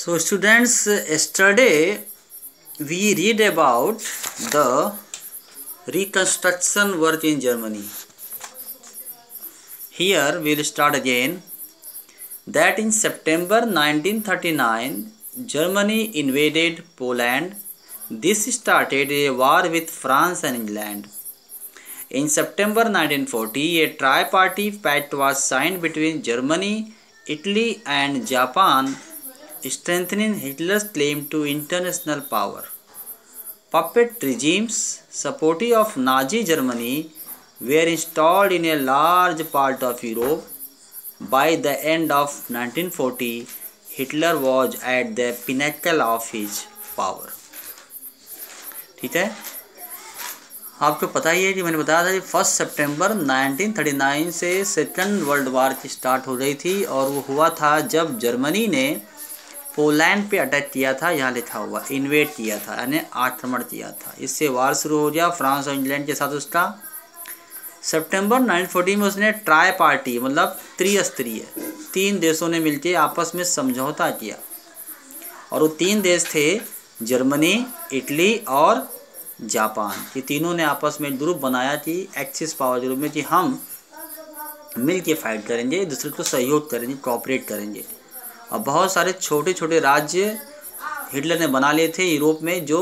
So students, yesterday we read about the reconstruction work in Germany. Here we will start again that in September 1939 Germany invaded Poland. This started a war with France and England. In September 1940 a tri-party pact was signed between Germany, Italy and Japan, strengthening Hitler's claim to international power. Puppet regimes supportive of Nazi Germany were installed in a large part of Europe. By the end of 1940, Hitler was at the pinnacle of his power. ठीक है, आपको पता ही है कि मैंने बताया था कि 1 सितंबर 1939 से सेकंड वर्ल्ड वार की स्टार्ट हो रही थी और वो हुआ था जब जर्मनी ने पोलैंड पे अटैक किया था। यहाँ लिखा हुआ इन्वेड किया था, यानी आक्रमण किया था। इससे वार शुरू हो गया फ्रांस और इंग्लैंड के साथ उसका। सितंबर 1940 में उसने ट्राई पार्टी मतलब त्रिस्तरीय 3 देशों ने मिलकर आपस में समझौता किया और वो 3 देश थे जर्मनी, इटली और जापान। ये तीनों ने आपस में ग्रुप बनाया कि एक्सिस पावर ग्रुप में कि हम मिल के फाइट करेंगे, एक दूसरे को सहयोग करेंगे, कोऑपरेट करेंगे। और बहुत सारे छोटे छोटे राज्य हिटलर ने बना लिए थे यूरोप में जो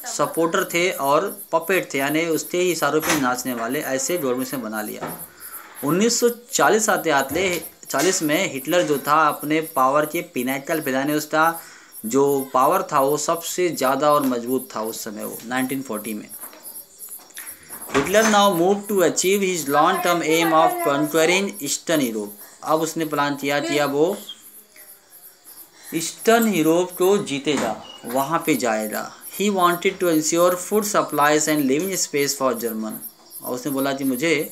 सपोर्टर थे और पपेट थे, यानी उसके ही इशारों पे नाचने वाले, ऐसे गवर्नमेंट ने बना लिया। 1940 आते 40 में हिटलर जो था अपने पावर के पिनाकल पे, यानी उसका जो पावर था वो सबसे ज़्यादा और मजबूत था उस समय वो 1940 में। Hitler now move to achieve his long term aim of conquering eastern Europe. अब उसने प्लान किया कि अब वो ईस्टर्न यूरोप को जीतेगा, वहाँ पे जाएगा। He wanted to ensure food supplies and living space for German. और उसने बोला कि मुझे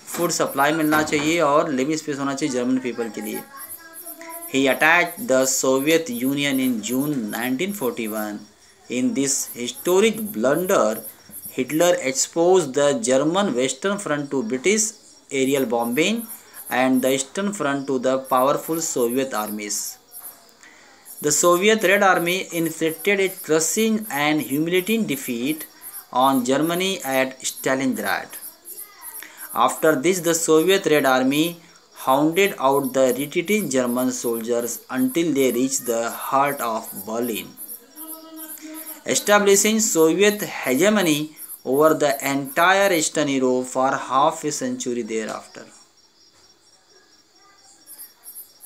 फूड सप्लाई मिलना चाहिए और लिविंग स्पेस होना चाहिए जर्मन पीपल के लिए। He attacked the Soviet Union in June 1941। In this historic blunder Hitler exposed the German Western Front to British aerial bombing and the Eastern Front to the powerful Soviet armies. The Soviet Red Army inflicted a crushing and humiliating defeat on Germany at Stalingrad. After this, the Soviet Red Army hounded out the retreating German soldiers until they reached the heart of Berlin, establishing Soviet hegemony over the entire Eastern Europe for half a century thereafter.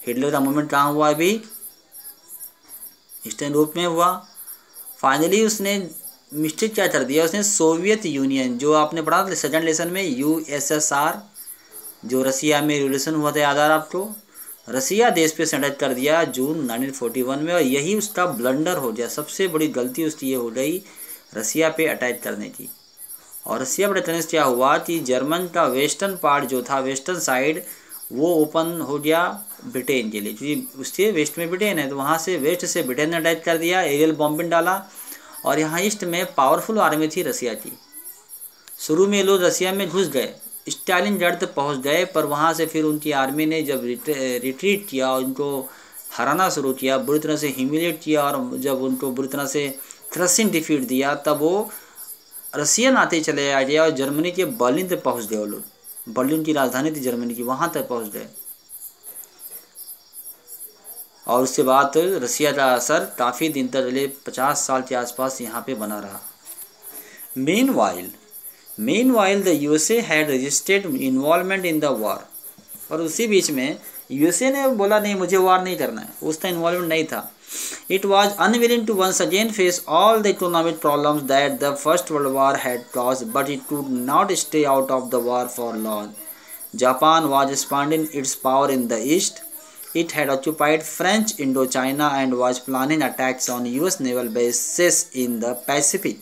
Hitler का movement कहाँ हुआ? अभी eastern Europe में हुआ। Finally उसने mistake क्या कर दिया, उसने सोवियत यूनियन, जो आपने पढ़ा था सेकंड लेसन में, यूएसएसआर, जो रसिया में रिवोल्यूशन हुआ था, याद आ रहा आपको, रसिया देश पे अटैक कर दिया जून 1941 में। और यही उसका ब्लंडर हो गया, सबसे बड़ी गलती उसकी ये हो गई रसिया पे अटैक करने की। और रसिया पे अटैक करने से क्या हुआ कि जर्मन का वेस्टर्न पार्ट जो था, वेस्टर्न साइड, वो ओपन हो गया ब्रिटेन के लिए, क्योंकि उसके वेस्ट में ब्रिटेन है, तो वहाँ से वेस्ट से ब्रिटेन ने अटैक कर दिया, एरियल बॉम्बिंग डाला। और यहाँ ईस्ट में पावरफुल आर्मी थी रसिया की। शुरू में लोग रसिया में घुस गए, स्टालिनग्राड तक पहुँच गए, पर वहाँ से फिर उनकी आर्मी ने जब रिट्रीट किया और उनको हराना शुरू किया, बुरी तरह से ह्यूमिलेट किया, और जब उनको बुरी तरह से क्रशिंग डिफीट दिया, तब वो रसियन आते चले आए और जर्मनी के बर्लिन तक पहुँच गए। वो लोग, बर्लिन की राजधानी थी जर्मनी की, वहाँ तक पहुँच गए। और उसके बाद रसिया का असर काफ़ी दिन तक चले, 50 साल के आसपास यहाँ पे बना रहा। Meanwhile, the USA had registered involvement in the war. और उसी बीच में यूएसए ने बोला नहीं, मुझे वार नहीं करना है, उसका इन्वॉल्वमेंट नहीं था। It was unwilling to once again face all the economic problems that the First World War had caused, but it could not stay out of the war for long. Japan was expanding its power in the east. It had occupied French Indochina and was planning attacks on US naval bases in the Pacific.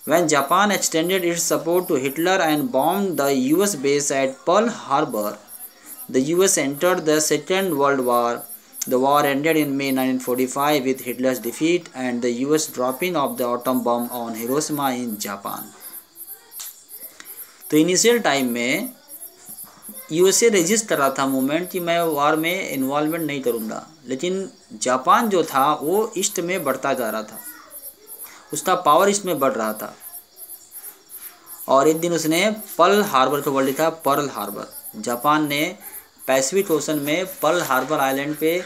When Japan extended its support to Hitler and bombed the US base at Pearl Harbor, the US entered the Second World War. The war ended in May 1945 with Hitler's defeat and the US dropping of the atom bomb on Hiroshima in Japan. तो initial time में USA resist कर रहा था movement कि मैं वार में involvement नहीं करूँगा, लेकिन जापान जो था वो ईस्ट में बढ़ता जा रहा था, उसका पावर ईस्ट में बढ़ रहा था। और एक दिन उसने पर्ल हार्बर को वर्ड लिखा, पर्ल हार्बर। जापान ने पैसिफिक ओशन में पर्ल हार्बर आइलैंड पे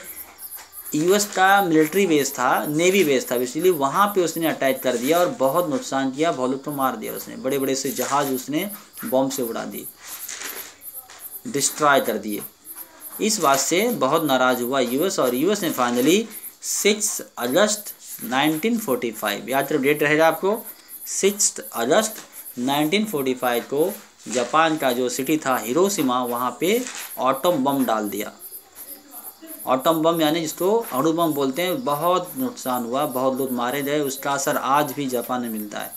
यूएस का मिलिट्री बेस था, नेवी बेस था, इसलिए वहाँ पे उसने अटैक कर दिया और बहुत नुकसान किया, बहुत लोग को मार दिया उसने। बड़े बड़े से जहाज उसने बॉम्ब से उड़ा दिए, डिस्ट्रॉय कर दिए। इस बात से बहुत नाराज़ हुआ यूएस, और यूएस ने फाइनली 6 अगस्त 1945, याद रखो डेट रहेगा आपको, 6 अगस्त 1945 को जापान का जो सिटी था हिरोशिमा, वहाँ पे एटम बम डाल दिया। एटम बम यानी जिसको अणु बम बोलते हैं। बहुत नुकसान हुआ, बहुत लोग मारे गए, उसका असर आज भी जापान में मिलता है।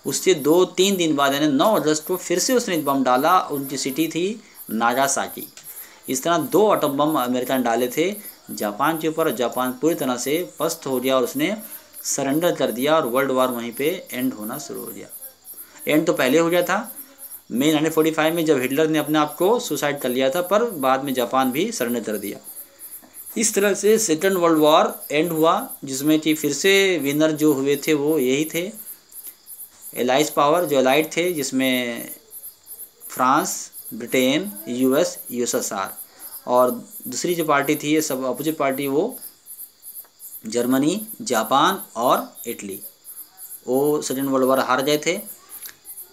उससे 2-3 दिन बाद यानी 9 अगस्त को फिर से उसने बम डाला, उनकी सिटी थी नागासाकी। इस तरह 2 एटम बम अमेरिका ने डाले थे जापान के ऊपर, जापान पूरी तरह से पस्त हो गया और उसने सरेंडर कर दिया और वर्ल्ड वार वहीं पे एंड होना शुरू हो गया। एंड तो पहले हो गया था मई 1945 में, जब हिटलर ने अपने आप को सुसाइड कर लिया था, पर बाद में जापान भी सरेंडर कर दिया। इस तरह से सेकेंड वर्ल्ड वॉर एंड हुआ, जिसमें कि फिर से विनर जो हुए थे वो यही थे, एलाइज पावर जो एलाइड थे, जिसमें फ्रांस, ब्रिटेन, यूएस, यूएसएसआर, और दूसरी जो पार्टी थी ये सब अपोजिट पार्टी, वो जर्मनी, जापान और इटली, वो सेकेंड वर्ल्ड वॉर हार गए थे।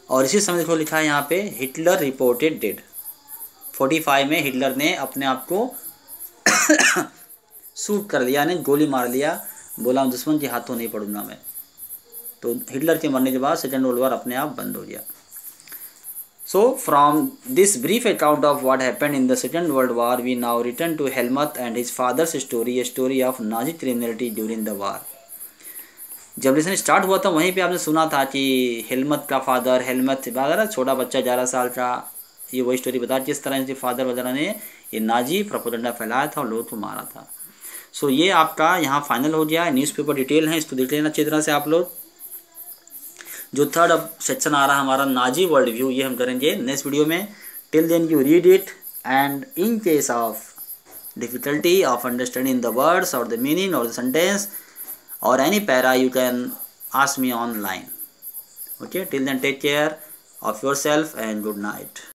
और इसी समय देखो लिखा है यहाँ पे, हिटलर रिपोर्टेड डेड। 45 में हिटलर ने अपने आप को शूट कर लिया, यानी गोली मार लिया, बोला दुश्मन के हाथों नहीं पड़ूंगा मैं। तो हिटलर के मरने के बाद सेकेंड वर्ल्ड वॉर अपने आप बंद हो गया। So from this brief account of what happened in the Second World War, we now return to Helmut and his father's story, a story of Nazi criminality during the war. जब lesson start हुआ था वहीं पे आपने सुना था कि हेलमत का फादर, हेलमत छोटा बच्चा 11 साल का, ये वही स्टोरी बता किस तरह इनके फादर वगैरह ने ये नाजी प्रोपेगेंडा फैलाया था और लोगों को मारा था। सो ये आपका यहाँ फाइनल हो गया। न्यूज़पेपर डिटेल है, इसको देख लेना अच्छी तरह से आप लोग। जो थर्ड अब सेक्शन आ रहा है हमारा नाजी वर्ल्ड व्यू, ये हम करेंगे नेक्स्ट वीडियो में। Till then you read it, and in case of difficulty of understanding the words or the meaning or the sentence or any para, you can ask me online. Okay, till then take care of yourself and good night.